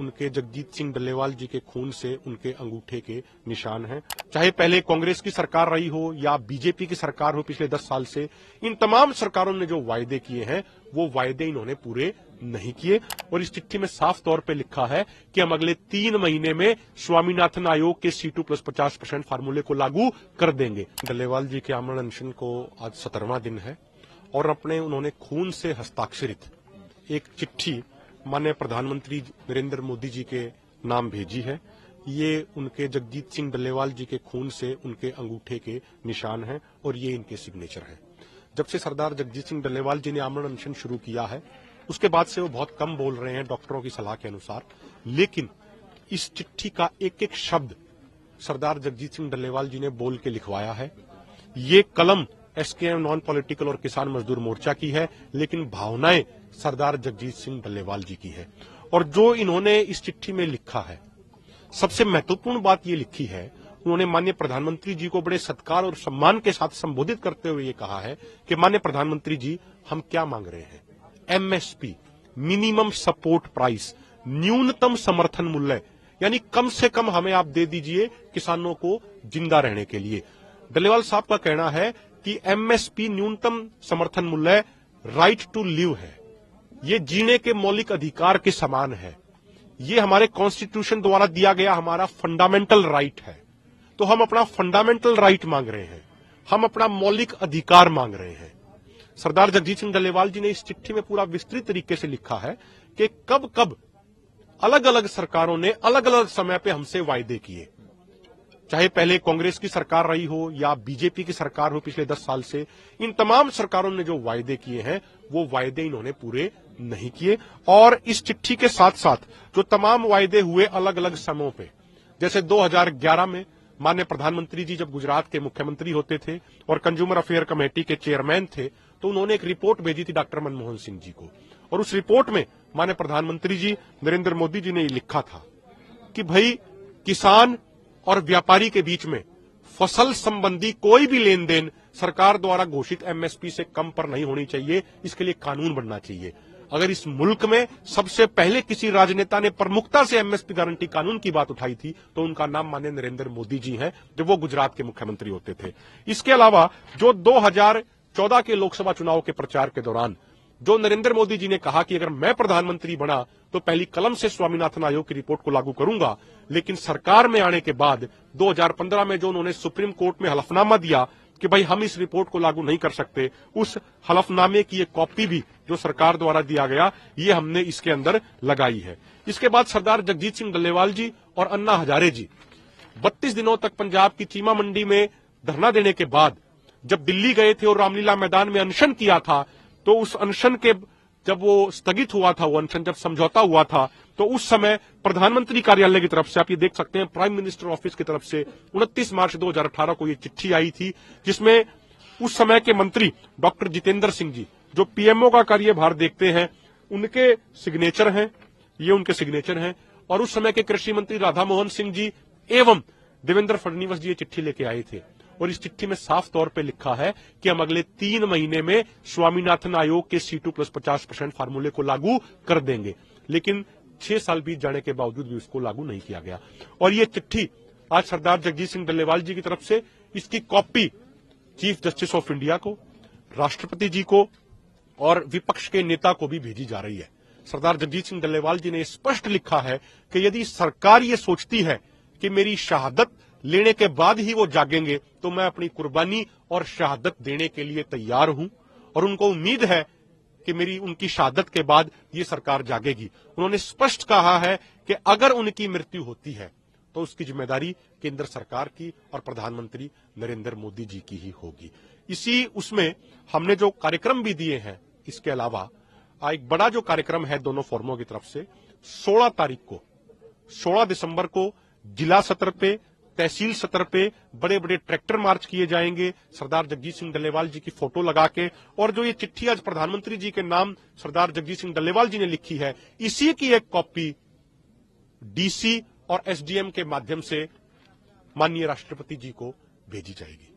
उनके जगजीत सिंह डल्लेवाल जी के खून से उनके अंगूठे के निशान हैं। चाहे पहले कांग्रेस की सरकार रही हो या बीजेपी की सरकार हो पिछले 10 साल से, इन तमाम सरकारों ने जो वायदे किए हैं वो वायदे इन्होंने पूरे नहीं किए। और इस चिट्ठी में साफ तौर पे लिखा है कि हम अगले 3 महीने में स्वामीनाथन आयोग के C2+50% फार्मूले को लागू कर देंगे। डल्लेवाल जी के आमरण अनशन को आज 17वां दिन है और उन्होंने खून से हस्ताक्षरित एक चिट्ठी माननीय प्रधानमंत्री नरेंद्र मोदी जी के नाम भेजी है। ये उनके जगजीत सिंह डल्लेवाल जी के खून से उनके अंगूठे के निशान हैं और ये इनके सिग्नेचर हैं। जब से सरदार जगजीत सिंह डल्लेवाल जी ने आमरण अनशन शुरू किया है उसके बाद से वो बहुत कम बोल रहे हैं डॉक्टरों की सलाह के अनुसार, लेकिन इस चिट्ठी का एक एक शब्द सरदार जगजीत सिंह डल्लेवाल जी ने बोल के लिखवाया है। ये कलम SKM नॉन पॉलिटिकल और किसान मजदूर मोर्चा की है, लेकिन भावनाएं सरदार जगजीत सिंह डल्लेवाल जी की है। और जो इन्होंने इस चिट्ठी में लिखा है, सबसे महत्वपूर्ण बात ये लिखी है, उन्होंने माननीय प्रधानमंत्री जी को बड़े सत्कार और सम्मान के साथ संबोधित करते हुए ये कहा है कि माननीय प्रधानमंत्री जी, हम क्या मांग रहे हैं? MSP, मिनिमम सपोर्ट प्राइस, न्यूनतम समर्थन मूल्य, यानी कम से कम हमें आप दे दीजिए किसानों को जिंदा रहने के लिए। डल्लेवाल साहब का कहना है कि MSP न्यूनतम समर्थन मूल्य राइट टू लिव है, ये जीने के मौलिक अधिकार के समान है, ये हमारे कॉन्स्टिट्यूशन द्वारा दिया गया हमारा फंडामेंटल राइट है। तो हम अपना फंडामेंटल राइट मांग रहे हैं, हम अपना मौलिक अधिकार मांग रहे हैं। सरदार जगजीत सिंह डल्लेवाल जी ने इस चिट्ठी में पूरा विस्तृत तरीके से लिखा है कि कब कब अलग अलग सरकारों ने अलग अलग समय पे हमसे वायदे किए, चाहे पहले कांग्रेस की सरकार रही हो या बीजेपी की सरकार हो पिछले 10 साल से, इन तमाम सरकारों ने जो वायदे किए हैं वो वायदे इन्होंने पूरे नहीं किए। और इस चिट्ठी के साथ साथ जो तमाम वायदे हुए अलग अलग समयों पे, जैसे 2011 में माननीय प्रधानमंत्री जी जब गुजरात के मुख्यमंत्री होते थे और कंज्यूमर अफेयर कमेटी के चेयरमैन थे, तो उन्होंने एक रिपोर्ट भेजी थी डॉक्टर मनमोहन सिंह जी को, और उस रिपोर्ट में माननीय प्रधानमंत्री जी नरेंद्र मोदी जी ने लिखा था कि भाई किसान और व्यापारी के बीच में फसल संबंधी कोई भी लेन देन सरकार द्वारा घोषित MSP से कम पर नहीं होनी चाहिए, इसके लिए कानून बनना चाहिए। अगर इस मुल्क में सबसे पहले किसी राजनेता ने प्रमुखता से MSP गारंटी कानून की बात उठाई थी तो उनका नाम माननीय नरेंद्र मोदी जी हैं, जब वो गुजरात के मुख्यमंत्री होते थे। इसके अलावा जो 2014 के लोकसभा चुनाव के प्रचार के दौरान जो नरेंद्र मोदी जी ने कहा कि अगर मैं प्रधानमंत्री बना तो पहली कलम से स्वामीनाथन आयोग की रिपोर्ट को लागू करूंगा, लेकिन सरकार में आने के बाद 2015 में जो उन्होंने सुप्रीम कोर्ट में हलफनामा दिया कि भाई हम इस रिपोर्ट को लागू नहीं कर सकते, उस हलफनामे की एक कॉपी भी जो सरकार द्वारा दिया गया ये हमने इसके अंदर लगाई है। इसके बाद सरदार जगजीत सिंह डल्लेवाल जी और अन्ना हजारे जी 32 दिनों तक पंजाब की चीमा मंडी में धरना देने के बाद जब दिल्ली गए थे और रामलीला मैदान में अनशन किया था, तो उस अनशन के जब वो स्थगित हुआ था, वो अनशन जब समझौता हुआ था, तो उस समय प्रधानमंत्री कार्यालय की तरफ से, आप ये देख सकते हैं प्राइम मिनिस्टर ऑफिस की तरफ से 29 मार्च 2018 को ये चिट्ठी आई थी, जिसमें उस समय के मंत्री डॉक्टर जितेंद्र सिंह जी जो PMO का कार्यभार देखते हैं, उनके सिग्नेचर हैं, ये उनके सिग्नेचर हैं। और उस समय के कृषि मंत्री राधा मोहन सिंह जी एवं देवेंद्र फडणवीस जी ये चिट्ठी लेके आए थे। और इस चिट्ठी में साफ तौर पे लिखा है कि हम अगले 3 महीने में स्वामीनाथन आयोग के C2+50% फार्मूले को लागू कर देंगे, लेकिन 6 साल बीत जाने के बावजूद भी उसको लागू नहीं किया गया। और ये चिट्ठी आज सरदार जगजीत सिंह डल्लेवाल जी की तरफ से इसकी copy chief justice of India को, राष्ट्रपति जी को और विपक्ष के नेता को भी भेजी जा रही है। सरदार जगजीत सिंह डल्लेवाल जी ने स्पष्ट लिखा है कि यदि सरकार ये सोचती है कि मेरी शहादत लेने के बाद ही वो जागेंगे, तो मैं अपनी कुर्बानी और शहादत देने के लिए तैयार हूं, और उनको उम्मीद है कि मेरी उनकी शहादत के बाद ये सरकार जागेगी। उन्होंने स्पष्ट कहा है कि अगर उनकी मृत्यु होती है तो उसकी जिम्मेदारी केंद्र सरकार की और प्रधानमंत्री नरेंद्र मोदी जी की ही होगी। इसी उसमें हमने जो कार्यक्रम भी दिए हैं, इसके अलावा एक बड़ा जो कार्यक्रम है दोनों फोरमों की तरफ से 16 दिसंबर को जिला सत्र पे, तहसील सत्र पे बड़े बड़े ट्रैक्टर मार्च किए जाएंगे सरदार जगजीत सिंह डल्लेवाल जी की फोटो लगा के। और जो ये चिट्ठी आज प्रधानमंत्री जी के नाम सरदार जगजीत सिंह डल्लेवाल जी ने लिखी है, इसी की एक कॉपी DC और SDM के माध्यम से माननीय राष्ट्रपति जी को भेजी जाएगी।